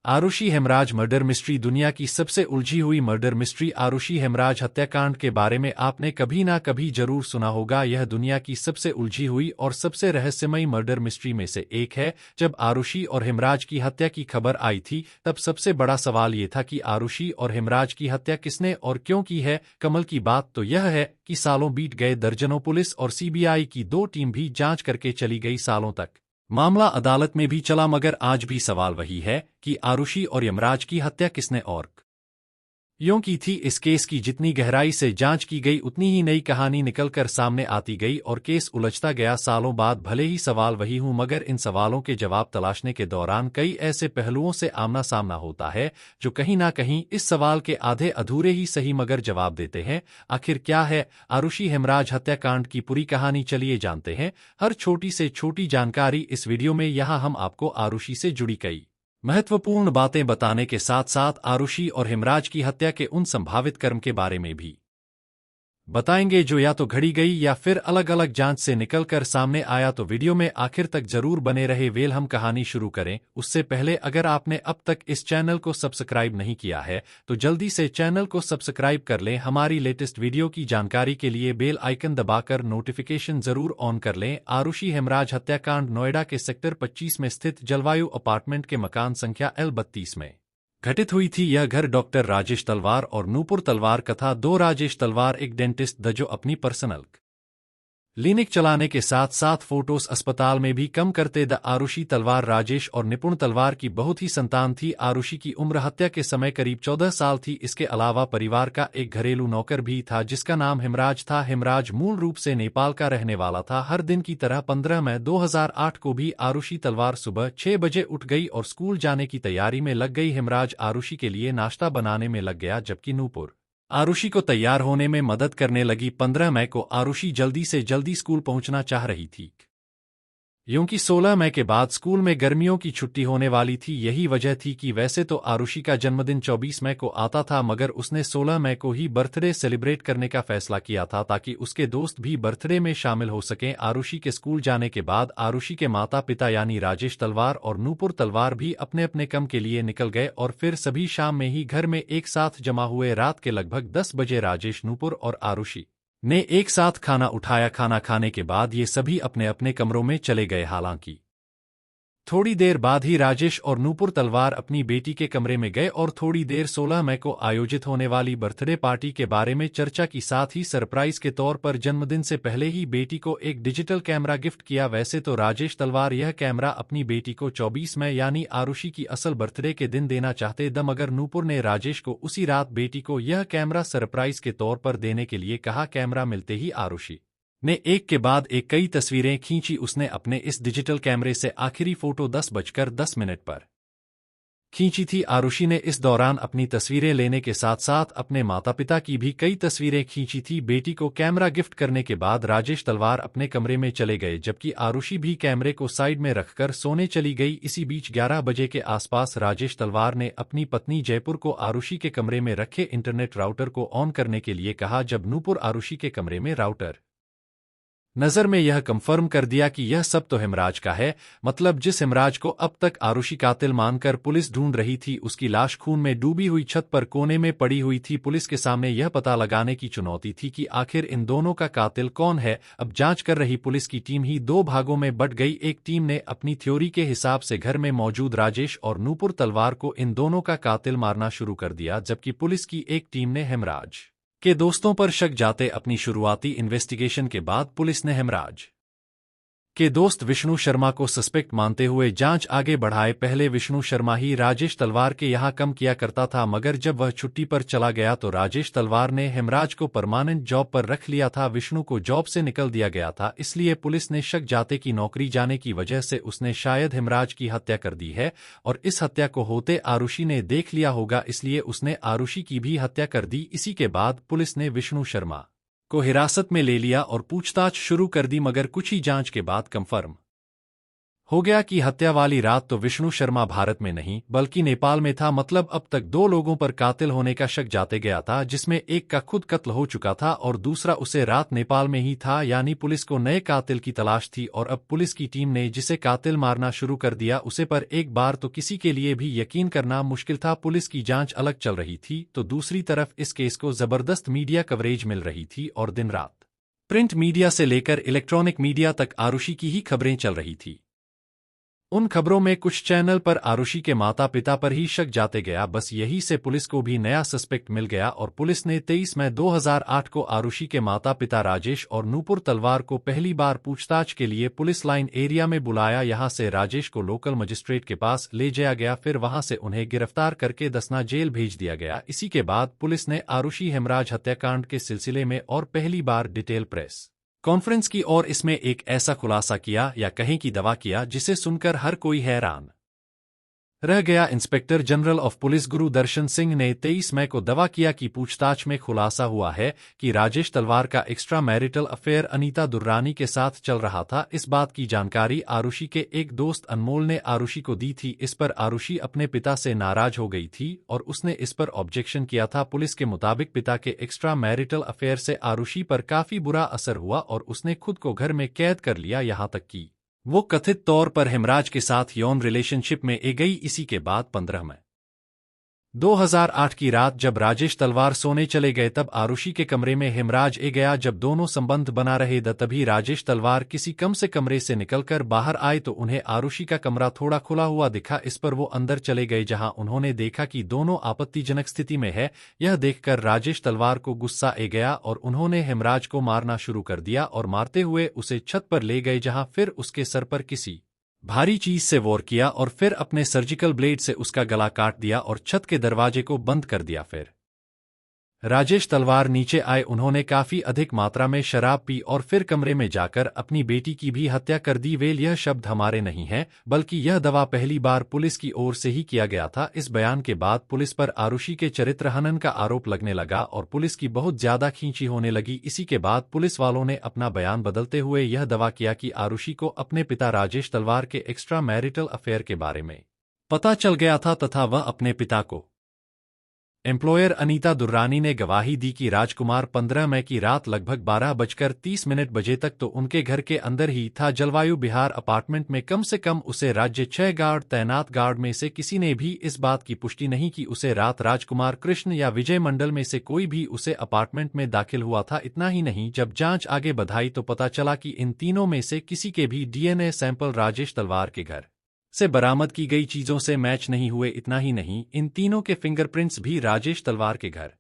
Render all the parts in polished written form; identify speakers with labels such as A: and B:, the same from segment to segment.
A: Arushi Hemraj murder mystery. दुनिया की सबसे उलझी हुई मर्डर मिस्ट्री आरुषि हेमराज हत्याकांड के बारे में आपने कभी ना कभी जरूर सुना होगा। यह दुनिया की सबसे उलझी हुई और सबसे रहस्यमयी मर्डर मिस्ट्री में से एक है। जब आरुषि और हेमराज की हत्या की खबर आई थी तब सबसे बड़ा सवाल ये था कि आरुषि और हेमराज की हत्या किसने और क्यों की है। कमाल की बात तो यह है कि सालों बीत गए, दर्जनों पुलिस और सीबीआई की 2 टीम भी जांच करके चली गई, सालों तक मामला अदालत में भी चला, मगर आज भी सवाल वही है कि आरुषि और यमराज की हत्या किसने और क्यों की थी। इस केस की जितनी गहराई से जांच की गई उतनी ही नई कहानी निकलकर सामने आती गई और केस उलझता गया। सालों बाद भले ही सवाल वही हूं, मगर इन सवालों के जवाब तलाशने के दौरान कई ऐसे पहलुओं से आमना सामना होता है जो कहीं ना कहीं इस सवाल के आधे अधूरे ही सही मगर जवाब देते हैं। आखिर क्या है आरुषि हेमराज हत्याकांड की पूरी कहानी, चलिए जानते हैं। हर छोटी से छोटी जानकारी इस वीडियो में, यहाँ हम आपको आरुषि से जुड़ी कई महत्वपूर्ण बातें बताने के साथ साथ आरुषि और हेमराज की हत्या के उन संभावित कर्म के बारे में भी बताएंगे जो या तो घड़ी गई या फिर अलग अलग जांच से निकलकर सामने आया। तो वीडियो में आखिर तक जरूर बने रहे। वेल हम कहानी शुरू करें उससे पहले अगर आपने अब तक इस चैनल को सब्सक्राइब नहीं किया है तो जल्दी से चैनल को सब्सक्राइब कर लें। हमारी लेटेस्ट वीडियो की जानकारी के लिए बेल आइकन दबाकर नोटिफिकेशन जरूर ऑन कर लें। आरुषि हेमराज हत्याकांड नोएडा के सेक्टर 25 में स्थित जलवायु अपार्टमेंट के मकान संख्या L32 में घटित हुई थी। यह घर डॉक्टर राजेश तलवार और नूपुर तलवार कथा 2 राजेश तलवार एक डेंटिस्ट द जो अपनी पर्सनल क्लिनिक चलाने के साथ साथ फोटोस अस्पताल में भी कम करते। द आरुषि तलवार राजेश और निपुण तलवार की बहुत ही संतान थी। आरुषि की उम्र हत्या के समय करीब 14 साल थी। इसके अलावा परिवार का एक घरेलू नौकर भी था जिसका नाम हेमराज था। हेमराज मूल रूप से नेपाल का रहने वाला था। हर दिन की तरह 15 मई 2008 को भी आरुषि तलवार सुबह 6 बजे उठ गई और स्कूल जाने की तैयारी में लग गई। हेमराज आरुषि के लिए नाश्ता बनाने में लग गया जबकि नूपुर आरुषि को तैयार होने में मदद करने लगी। 15 मई को आरुषि जल्दी से जल्दी स्कूल पहुंचना चाह रही थी क्योंकि 16 मई के बाद स्कूल में गर्मियों की छुट्टी होने वाली थी। यही वजह थी कि वैसे तो आरुषि का जन्मदिन 24 मई को आता था मगर उसने 16 मई को ही बर्थडे सेलिब्रेट करने का फैसला किया था ताकि उसके दोस्त भी बर्थडे में शामिल हो सकें। आरुषि के स्कूल जाने के बाद आरुषि के माता पिता यानी राजेश तलवार और नूपुर तलवार भी अपने अपने काम के लिए निकल गए और फिर सभी शाम में ही घर में एक साथ जमा हुए। रात के लगभग 10 बजे राजेश, नूपुर और आरुषि ने एक साथ खाना उठाया। खाना खाने के बाद ये सभी अपने अपने कमरों में चले गए। हालांकि थोड़ी देर बाद ही राजेश और नूपुर तलवार अपनी बेटी के कमरे में गए और थोड़ी देर 16 मई को आयोजित होने वाली बर्थडे पार्टी के बारे में चर्चा की। साथ ही सरप्राइज के तौर पर जन्मदिन से पहले ही बेटी को एक डिजिटल कैमरा गिफ्ट किया। वैसे तो राजेश तलवार यह कैमरा अपनी बेटी को 24 मई यानी आरुषि की असल बर्थडे के दिन देना चाहते द मगर नूपुर ने राजेश को उसी रात बेटी को यह कैमरा सरप्राइज के तौर पर देने के लिए कहा। कैमरा मिलते ही आरुषि ने एक के बाद एक कई तस्वीरें खींची। उसने अपने इस डिजिटल कैमरे से आखिरी फोटो 10:10 पर खींची थी। आरुषि ने इस दौरान अपनी तस्वीरें लेने के साथ साथ अपने माता पिता की भी कई तस्वीरें खींची थी। बेटी को कैमरा गिफ्ट करने के बाद राजेश तलवार अपने कमरे में चले गए जबकि आरुषि भी कैमरे को साइड में रखकर सोने चली गई। इसी बीच 11 बजे के आसपास राजेश तलवार ने अपनी पत्नी जयपुर को आरुषि के कमरे में रखे इंटरनेट राउटर को ऑन करने के लिए कहा। जब नूपुर आरुषि के कमरे में राउटर नजर में यह कंफर्म कर दिया कि यह सब तो हेमराज का है, मतलब जिस हेमराज को अब तक आरुषि कातिल मानकर पुलिस ढूंढ रही थी उसकी लाश खून में डूबी हुई छत पर कोने में पड़ी हुई थी। पुलिस के सामने यह पता लगाने की चुनौती थी कि आखिर इन दोनों का कातिल कौन है। अब जांच कर रही पुलिस की टीम ही 2 भागों में बंट गई। एक टीम ने अपनी थ्योरी के हिसाब से घर में मौजूद राजेश और नूपुर तलवार को इन दोनों का कातिल मारना शुरू कर दिया जबकि पुलिस की एक टीम ने हेमराज के दोस्तों पर शक जाते अपनी शुरुआती इन्वेस्टिगेशन के बाद पुलिस ने हेमराज के दोस्त विष्णु शर्मा को सस्पेक्ट मानते हुए जांच आगे बढ़ाए। पहले विष्णु शर्मा ही राजेश तलवार के यहां कम किया करता था मगर जब वह छुट्टी पर चला गया तो राजेश तलवार ने हेमराज को परमानेंट जॉब पर रख लिया था। विष्णु को जॉब से निकल दिया गया था इसलिए पुलिस ने शक जाते कि नौकरी जाने की वजह से उसने शायद हेमराज की हत्या कर दी है और इस हत्या को होते आरुषि ने देख लिया होगा इसलिए उसने आरुषि की भी हत्या कर दी। इसी के बाद पुलिस ने विष्णु शर्मा को हिरासत में ले लिया और पूछताछ शुरू कर दी मगर कुछ ही जांच के बाद कंफर्म हो गया कि हत्या वाली रात तो विष्णु शर्मा भारत में नहीं बल्कि नेपाल में था। मतलब अब तक 2 लोगों पर कातिल होने का शक जाते गया था, जिसमें एक का खुद कत्ल हो चुका था और दूसरा उसे रात नेपाल में ही था। यानी पुलिस को नए कातिल की तलाश थी और अब पुलिस की टीम ने जिसे कातिल मारना शुरू कर दिया उसे पर एक बार तो किसी के लिए भी यकीन करना मुश्किल था। पुलिस की जांच अलग चल रही थी तो दूसरी तरफ इस केस को जबरदस्त मीडिया कवरेज मिल रही थी और दिन रात प्रिंट मीडिया से लेकर इलेक्ट्रॉनिक मीडिया तक आरुषि की ही खबरें चल रही थी। उन खबरों में कुछ चैनल पर आरुषि के माता पिता पर ही शक जाते गया। बस यही से पुलिस को भी नया सस्पेक्ट मिल गया और पुलिस ने 23 मई 2008 को आरुषि के माता पिता राजेश और नूपुर तलवार को पहली बार पूछताछ के लिए पुलिस लाइन एरिया में बुलाया। यहां से राजेश को लोकल मजिस्ट्रेट के पास ले जाया गया, फिर वहां से उन्हें गिरफ्तार करके दसना जेल भेज दिया गया। इसी के बाद पुलिस ने आरुषि हेमराज हत्याकांड के सिलसिले में और पहली बार डिटेल प्रेस कॉन्फ्रेंस की और इसमें एक ऐसा खुलासा किया या कहें कि दावा किया जिसे सुनकर हर कोई हैरान रह गया। Inspector general of police Gurudarshan Singh ने 23 मई को दावा किया कि पूछताछ में खुलासा हुआ है कि राजेश तलवार का extra marital affair Anita Durrani के साथ चल रहा था। इस बात की जानकारी आरुषि के एक दोस्त अनमोल ने आरुषि को दी थी। इस पर आरुषि अपने पिता से नाराज हो गई थी और उसने इस पर ऑब्जेक्शन किया था। पुलिस के मुताबिक पिता के एक्स्ट्रा मैरिटल अफेयर से आरुषि पर काफी बुरा असर हुआ और उसने खुद को घर में कैद कर लिया, यहां तक कि वो कथित तौर पर हेमराज के साथ यौन रिलेशनशिप में गई। इसी के बाद 15 मई 2008 की रात जब राजेश तलवार सोने चले गए तब आरुषि के कमरे में हेमराज गया। जब दोनों संबंध बना रहे तभी राजेश तलवार किसी कम से कमरे से निकलकर बाहर आए तो उन्हें आरुषि का कमरा थोड़ा खुला हुआ दिखा। इस पर वो अंदर चले गए जहां उन्होंने देखा कि दोनों आपत्तिजनक स्थिति में है। यह देखकर राजेश तलवार को गुस्सा गया और उन्होंने हेमराज को मारना शुरू कर दिया और मारते हुए उसे छत पर ले गए जहां फिर उसके सर पर किसी भारी चीज से वार किया और फिर अपने सर्जिकल ब्लेड से उसका गला काट दिया और छत के दरवाजे को बंद कर दिया। फिर राजेश तलवार नीचे आए, उन्होंने काफी अधिक मात्रा में शराब पी और फिर कमरे में जाकर अपनी बेटी की भी हत्या कर दी। वेल, यह शब्द हमारे नहीं है बल्कि यह दावा पहली बार पुलिस की ओर से ही किया गया था। इस बयान के बाद पुलिस पर आरुषि के चरित्र हनन का आरोप लगने लगा और पुलिस की बहुत ज्यादा खींची होने लगी। इसी के बाद पुलिस वालों ने अपना बयान बदलते हुए यह दावा किया कि आरुषि को अपने पिता राजेश तलवार के एक्स्ट्रा मैरिटल अफेयर के बारे में पता चल गया था तथा वह अपने पिता को एम्प्लॉयर अनीता दुर्रानी ने गवाही दी कि राजकुमार 15 मई की रात लगभग 12:30 बजे तक तो उनके घर के अंदर ही था। जलवायु बिहार अपार्टमेंट में कम से कम उसे राज्य 6 गार्ड तैनात। गार्ड में से किसी ने भी इस बात की पुष्टि नहीं की उसे रात राजकुमार कृष्ण या विजय मंडल में से कोई भी उसे अपार्टमेंट में दाखिल हुआ था। इतना ही नहीं, जब जांच आगे बढ़ाई तो पता चला कि इन तीनों में से किसी के भी डीएनए सैंपल राजेश तलवार के घर से बरामद की गई चीजों से मैच नहीं हुए। इतना ही नहीं, इन तीनों के फिंगरप्रिंट्स भी राजेश तलवार के घर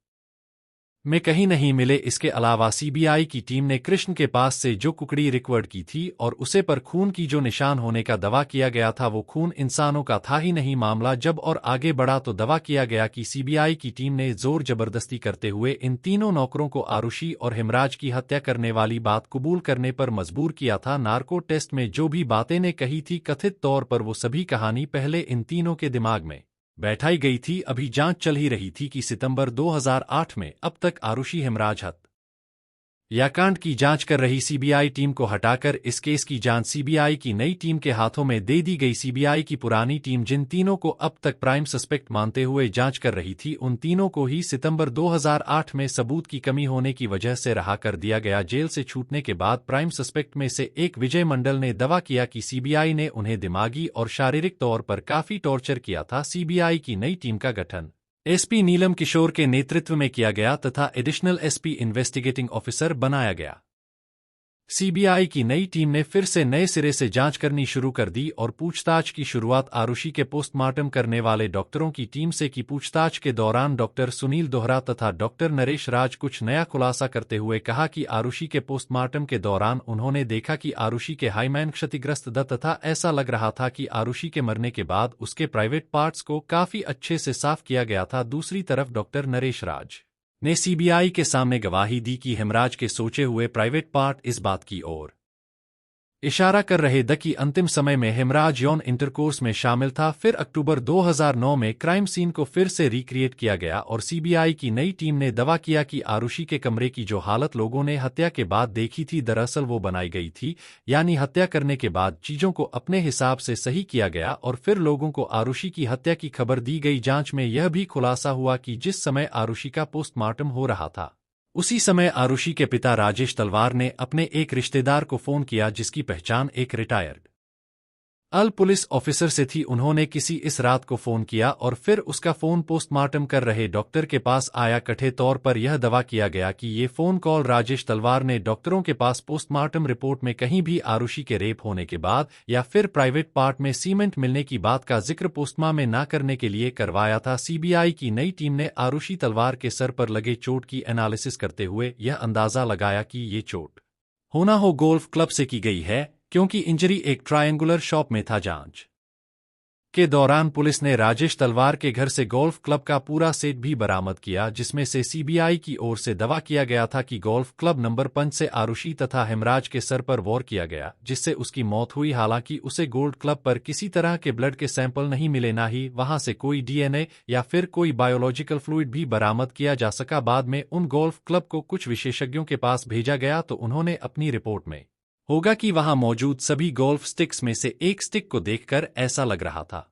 A: में कहीं नहीं मिले। इसके अलावा सीबीआई की टीम ने कृष्ण के पास से जो कुकड़ी रिकवर्ड की थी और उसे पर खून की जो निशान होने का दावा किया गया था वो खून इंसानों का था ही नहीं। मामला जब और आगे बढ़ा तो दावा किया गया कि सीबीआई की टीम ने जोर जबरदस्ती करते हुए इन तीनों नौकरों को आरुषि और हेमराज की हत्या करने वाली बात कबूल करने पर मजबूर किया था। नार्को टेस्ट में जो भी बातें ने कही थी कथित तौर पर वो सभी कहानी पहले इन तीनों के दिमाग में बैठाई गई थी। अभी जांच चल ही रही थी कि सितंबर 2008 में अब तक आरुषि हेमराज हत्याकांड की जांच कर रही सीबीआई टीम को हटाकर इस केस की जांच सीबीआई की नई टीम के हाथों में दे दी गई। सीबीआई की पुरानी टीम जिन तीनों को अब तक प्राइम सस्पेक्ट मानते हुए जांच कर रही थी उन तीनों को ही सितंबर 2008 में सबूत की कमी होने की वजह से रहा कर दिया गया। जेल से छूटने के बाद प्राइम सस्पेक्ट में से एक विजय मंडल ने दावा किया कि सीबीआई ने उन्हें दिमागी और शारीरिक तौर पर काफी टॉर्चर किया था। सीबीआई की नई टीम का गठन एसपी नीलम किशोर के नेतृत्व में किया गया तथा एडिशनल एसपी इन्वेस्टिगेटिंग ऑफिसर बनाया गया। सीबीआई की नई टीम ने फिर से नए सिरे से जांच करनी शुरू कर दी और पूछताछ की शुरुआत आरुषि के पोस्टमार्टम करने वाले डॉक्टरों की टीम से की। पूछताछ के दौरान डॉक्टर सुनील दोहरा तथा डॉक्टर नरेश राज कुछ नया खुलासा करते हुए कहा कि आरुषि के पोस्टमार्टम के दौरान उन्होंने देखा कि आरुषि के हाइमैन क्षतिग्रस्त तथा ऐसा लग रहा था कि आरुषि के मरने के बाद उसके प्राइवेट पार्ट्स को काफी अच्छे से साफ किया गया था। दूसरी तरफ डॉक्टर नरेश राज ने सीबीआई के सामने गवाही दी कि हेमराज के सोचे हुए प्राइवेट पार्ट इस बात की ओर इशारा कर रहे द कि अंतिम समय में हेमराज यौन इंटरकोर्स में शामिल था। फिर अक्टूबर 2009 में क्राइम सीन को फिर से रिक्रिएट किया गया और सीबीआई की नई टीम ने दावा किया कि आरुषि के कमरे की जो हालत लोगों ने हत्या के बाद देखी थी दरअसल वो बनाई गई थी, यानी हत्या करने के बाद चीजों को अपने हिसाब से सही किया गया और फिर लोगों को आरुषि की हत्या की खबर दी गई। जांच में यह भी खुलासा हुआ कि जिस समय आरुषि का पोस्टमार्टम हो रहा था उसी समय आरुषि के पिता राजेश तलवार ने अपने एक रिश्तेदार को फोन किया जिसकी पहचान एक रिटायर्ड पुलिस ऑफिसर से थी। उन्होंने किसी इस रात को फोन किया और फिर उसका फोन पोस्टमार्टम कर रहे डॉक्टर के पास आया। कथित तौर पर यह दावा किया गया कि ये फोन कॉल राजेश तलवार ने डॉक्टरों के पास पोस्टमार्टम रिपोर्ट में कहीं भी आरुषि के रेप होने के बाद या फिर प्राइवेट पार्ट में सीमेंट मिलने की बात का जिक्र पोस्टमार्टम में न करने के लिए करवाया था। सीबीआई की नई टीम ने आरुषि तलवार के सर पर लगे चोट की एनालिसिस करते हुए यह अंदाजा लगाया कि ये चोट होना हो गोल्फ क्लब से की गई है, क्योंकि इंजरी एक ट्रायंगुलर शॉप में था। जांच के दौरान पुलिस ने राजेश तलवार के घर से गोल्फ क्लब का पूरा सेट भी बरामद किया, जिसमें से सीबीआई की ओर से दावा किया गया था कि गोल्फ क्लब नंबर 5 से आरुषि तथा हेमराज के सर पर वॉर किया गया, जिससे उसकी मौत हुई। हालांकि उसे गोल्ड क्लब पर किसी तरह के ब्लड के सैंपल नहीं मिले, ना ही वहां से कोई डीएनए या फिर कोई बायोलॉजिकल फ्लूइड भी बरामद किया जा सका। बाद में उन गोल्फ क्लब को कुछ विशेषज्ञों के पास भेजा गया तो उन्होंने अपनी रिपोर्ट में होगा कि वहां मौजूद सभी गोल्फ स्टिक्स में से एक स्टिक को देखकर ऐसा लग रहा था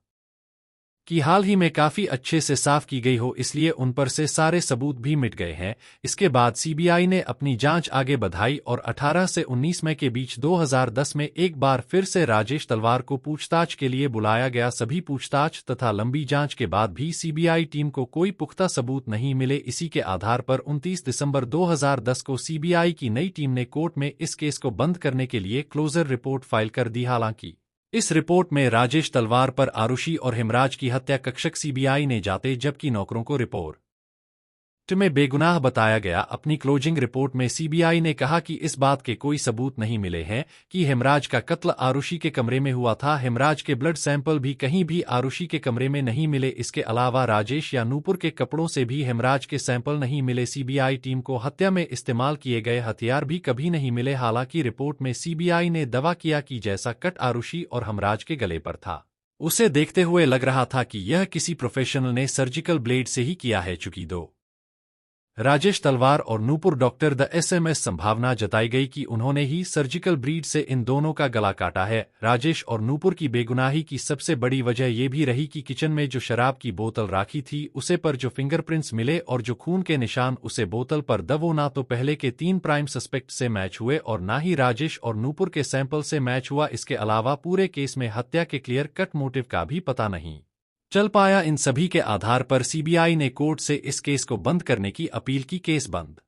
A: कि हाल ही में काफी अच्छे से साफ की गई हो, इसलिए उन पर से सारे सबूत भी मिट गए हैं। इसके बाद सीबीआई ने अपनी जांच आगे बढ़ाई और 18 से 19 मई के बीच 2010 में एक बार फिर से राजेश तलवार को पूछताछ के लिए बुलाया गया। सभी पूछताछ तथा लंबी जांच के बाद भी सीबीआई टीम को कोई पुख्ता सबूत नहीं मिले। इसी के आधार पर 29 दिसंबर 2010 को सीबीआई की नई टीम ने कोर्ट में इस केस को बंद करने के लिए क्लोजर रिपोर्ट फाइल कर दी। हालांकि इस रिपोर्ट में राजेश तलवार पर आरुषि और हेमराज की हत्या कक्षक सीबीआई ने जाते जबकि नौकरों को रिपोर्ट में बेगुनाह बताया गया। अपनी क्लोजिंग रिपोर्ट में सीबीआई ने कहा कि इस बात के कोई सबूत नहीं मिले हैं कि हेमराज का कत्ल आरुषि के कमरे में हुआ था। हेमराज के ब्लड सैंपल भी कहीं भी आरुषि के कमरे में नहीं मिले। इसके अलावा राजेश या नूपुर के कपड़ों से भी हेमराज के सैंपल नहीं मिले। सीबीआई टीम को हत्या में इस्तेमाल किए गए हथियार भी कभी नहीं मिले। हालांकि रिपोर्ट में सीबीआई ने दावा किया कि जैसा कट आरुषि और हेमराज के गले पर था, उसे देखते हुए लग रहा था कि यह किसी प्रोफेशनल ने सर्जिकल ब्लेड से ही किया है। चूंकि दो राजेश तलवार और नूपुर डॉक्टर द एसएमएस संभावना जताई गई कि उन्होंने ही सर्जिकल ब्लेड से इन दोनों का गला काटा है। राजेश और नूपुर की बेगुनाही की सबसे बड़ी वजह यह भी रही कि किचन में जो शराब की बोतल राखी थी उसे पर जो फिंगरप्रिंट्स मिले और जो खून के निशान उसे बोतल पर वो ना तो पहले के 3 प्राइम सस्पेक्ट से मैच हुए और ना ही राजेश और नूपुर के सैंपल से मैच हुआ। इसके अलावा पूरे केस में हत्या के क्लियर कट मोटिव का भी पता नहीं चल पाया। इन सभी के आधार पर सीबीआई ने कोर्ट से इस केस को बंद करने की अपील की। केस बंद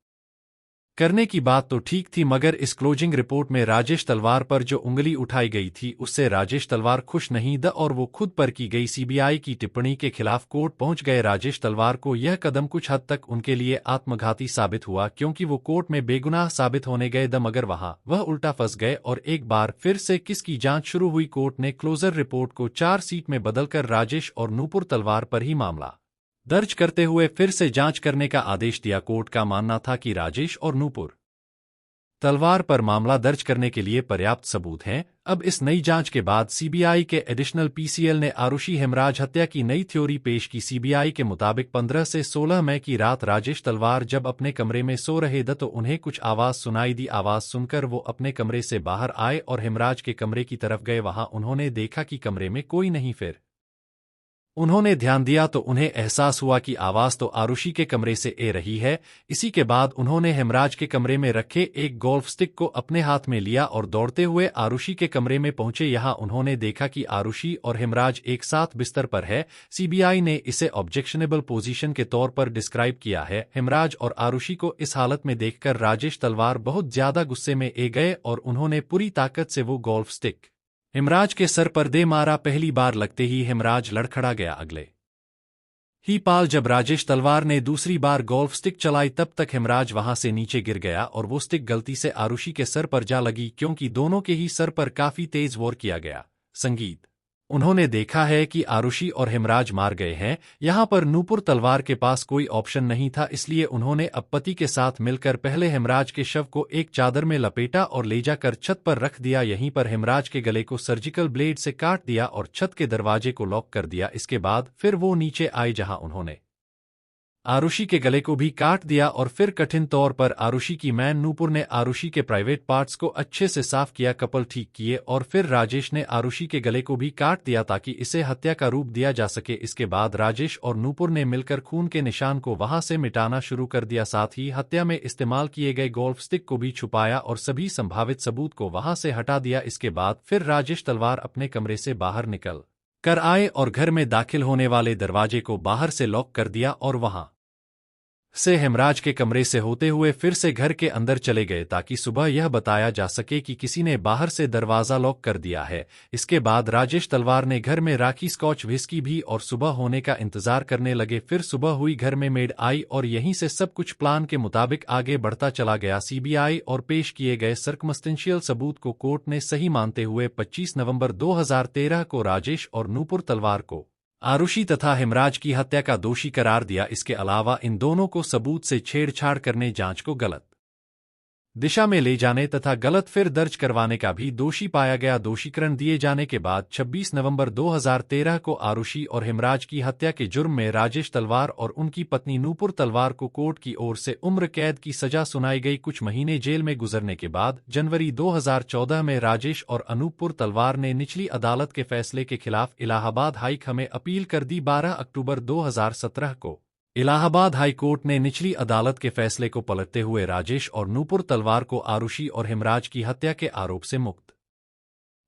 A: करने की बात तो ठीक थी, मगर इस क्लोजिंग रिपोर्ट में राजेश तलवार पर जो उंगली उठाई गई थी उससे राजेश तलवार खुश नहीं द और वो खुद पर की गई सीबीआई की टिप्पणी के खिलाफ कोर्ट पहुंच गए। राजेश तलवार को यह कदम कुछ हद तक उनके लिए आत्मघाती साबित हुआ, क्योंकि वो कोर्ट में बेगुनाह साबित होने गए मगर वहां वह उल्टा फंस गए और एक बार फिर से किस की जांच शुरू हुई। कोर्ट ने क्लोजर रिपोर्ट को चार्जशीट में बदलकर राजेश और नूपुर तलवार पर ही मामला दर्ज करते हुए फिर से जांच करने का आदेश दिया। कोर्ट का मानना था कि राजेश और नूपुर तलवार पर मामला दर्ज करने के लिए पर्याप्त सबूत हैं। अब इस नई जांच के बाद सीबीआई के एडिशनल पीसीएल ने आरुषि हेमराज हत्या की नई थ्योरी पेश की। सीबीआई के मुताबिक 15 से 16 मई की रात राजेश तलवार जब अपने कमरे में सो रहे थे तो उन्हें कुछ आवाज सुनाई दी। आवाज सुनकर वो अपने कमरे से बाहर आए और हेमराज के कमरे की तरफ गए। वहां उन्होंने देखा कि कमरे में कोई नहीं। फिर उन्होंने ध्यान दिया तो उन्हें एहसास हुआ कि आवाज तो आरुषि के कमरे से आ रही है। इसी के बाद उन्होंने हेमराज के कमरे में रखे एक गोल्फ स्टिक को अपने हाथ में लिया और दौड़ते हुए आरुषि के कमरे में पहुंचे। यहां उन्होंने देखा कि आरुषि और हेमराज एक साथ बिस्तर पर है। सीबीआई ने इसे ऑब्जेक्शनेबल पोजीशन के तौर पर डिस्क्राइब किया है। हेमराज और आरुषि को इस हालत में देखकर राजेश तलवार बहुत ज्यादा गुस्से में आ गए और उन्होंने पूरी ताकत से वो गोल्फ स्टिक हेमराज के सर पर दे मारा। पहली बार लगते ही हेमराज लड़खड़ा गया। अगले ही पाल जब राजेश तलवार ने दूसरी बार गोल्फ स्टिक चलाई तब तक हेमराज वहां से नीचे गिर गया और वो स्टिक गलती से आरुषि के सर पर जा लगी, क्योंकि दोनों के ही सर पर काफी तेज वॉर किया गया। संगीत उन्होंने देखा है कि आरुषि और हेमराज मार गए हैं। यहाँ पर नूपुर तलवार के पास कोई ऑप्शन नहीं था, इसलिए उन्होंने अब पति के साथ मिलकर पहले हेमराज के शव को एक चादर में लपेटा और ले जाकर छत पर रख दिया। यहीं पर हेमराज के गले को सर्जिकल ब्लेड से काट दिया और छत के दरवाजे को लॉक कर दिया। इसके बाद फिर वो नीचे आए, जहां उन्होंने आरुषि के गले को भी काट दिया और फिर कठिन तौर पर आरुषि की मैन नूपुर ने आरुषि के प्राइवेट पार्ट्स को अच्छे से साफ किया, कपल ठीक किए और फिर राजेश ने आरुषि के गले को भी काट दिया ताकि इसे हत्या का रूप दिया जा सके। इसके बाद राजेश और नूपुर ने मिलकर खून के निशान को वहां से मिटाना शुरू कर दिया, साथ ही हत्या में इस्तेमाल किए गए गोल्फ स्टिक को भी छुपाया और सभी संभावित सबूत को वहां से हटा दिया। इसके बाद फिर राजेश तलवार अपने कमरे से बाहर निकल कर आए और घर में दाखिल होने वाले दरवाजे को बाहर से लॉक कर दिया और वहां से हेमराज के कमरे से होते हुए फिर से घर के अंदर चले गए ताकि सुबह यह बताया जा सके कि किसी ने बाहर से दरवाजा लॉक कर दिया है। इसके बाद राजेश तलवार ने घर में राखी स्कॉच व्हिस्की भी और सुबह होने का इंतजार करने लगे। फिर सुबह हुई, घर में मेड आई और यहीं से सब कुछ प्लान के मुताबिक आगे बढ़ता चला गया। सीबीआई और पेश किए गए सर्कमस्टेंशियल सबूत को कोर्ट ने सही मानते हुए 25 नवंबर 2013 को राजेश और नूपुर तलवार को आरुषि तथा हेमराज की हत्या का दोषी करार दिया। इसके अलावा इन दोनों को सबूत से छेड़छाड़ करने, जांच को गलत दिशा में ले जाने तथा गलत फिर दर्ज करवाने का भी दोषी पाया गया। दोषीकरण दिए जाने के बाद 26 नवंबर 2013 को आरुषि और हेमराज की हत्या के जुर्म में राजेश तलवार और उनकी पत्नी नूपुर तलवार को कोर्ट की ओर से उम्र कैद की सजा सुनाई गई। कुछ महीने जेल में गुजरने के बाद जनवरी 2014 में राजेश और अनूपपुर तलवार ने निचली अदालत के फैसले के खिलाफ इलाहाबाद हाई कोर्ट में अपील कर दी। 12 अक्टूबर 2017 को इलाहाबाद हाई कोर्ट ने निचली अदालत के फैसले को पलटते हुए राजेश और नूपुर तलवार को आरुषि और हेमराज की हत्या के आरोप से मुक्त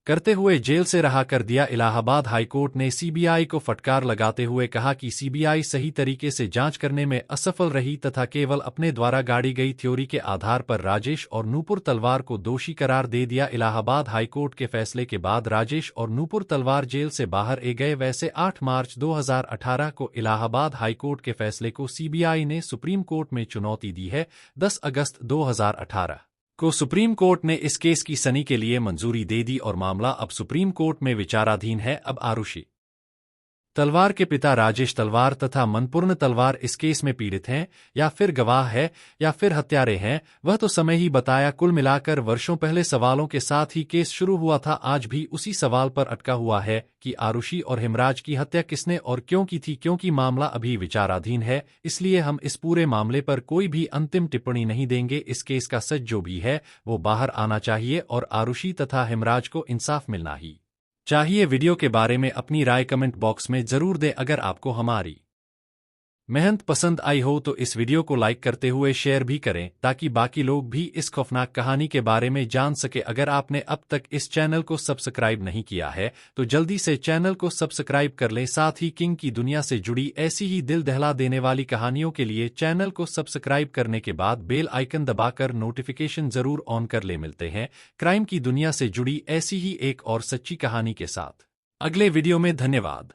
A: करते हुए जेल से रहा कर दिया। इलाहाबाद हाई कोर्ट ने सीबीआई को फटकार लगाते हुए कहा कि सीबीआई सही तरीके से जांच करने में असफल रही तथा केवल अपने द्वारा गाड़ी गई थ्योरी के आधार पर राजेश और नूपुर तलवार को दोषी करार दे दिया। इलाहाबाद हाई कोर्ट के फैसले के बाद राजेश और नूपुर तलवार जेल से बाहर आ गए। वैसे 8 मार्च 2018 को इलाहाबाद हाई कोर्ट के फैसले को सीबीआई ने सुप्रीम कोर्ट में चुनौती दी है। 10 अगस्त 2018 को सुप्रीम कोर्ट ने इस केस की सुनवाई के लिए मंजूरी दे दी और मामला अब सुप्रीम कोर्ट में विचाराधीन है। अब आरुषि तलवार के पिता राजेश तलवार तथा मनपूर्ण तलवार इस केस में पीड़ित हैं या फिर गवाह है या फिर हत्यारे हैं, वह तो समय ही बताया। कुल मिलाकर वर्षों पहले सवालों के साथ ही केस शुरू हुआ था, आज भी उसी सवाल पर अटका हुआ है कि आरुषि और हेमराज की हत्या किसने और क्यों की थी। क्योंकि मामला अभी विचाराधीन है, इसलिए हम इस पूरे मामले पर कोई भी अंतिम टिप्पणी नहीं देंगे। इस केस का सच जो भी है वो बाहर आना चाहिए और आरुषि तथा हेमराज को इंसाफ मिलना ही चाहिए। वीडियो के बारे में अपनी राय कमेंट बॉक्स में जरूर दें। अगर आपको हमारी मेहनत पसंद आई हो तो इस वीडियो को लाइक करते हुए शेयर भी करें ताकि बाकी लोग भी इस खौफनाक कहानी के बारे में जान सके। अगर आपने अब तक इस चैनल को सब्सक्राइब नहीं किया है तो जल्दी से चैनल को सब्सक्राइब कर लें। साथ ही किंग की दुनिया से जुड़ी ऐसी ही दिल दहला देने वाली कहानियों के लिए चैनल को सब्सक्राइब करने के बाद बेल आइकन दबाकर नोटिफिकेशन जरूर ऑन कर ले। मिलते हैं क्राइम की दुनिया से जुड़ी ऐसी ही एक और सच्ची कहानी के साथ अगले वीडियो में। धन्यवाद।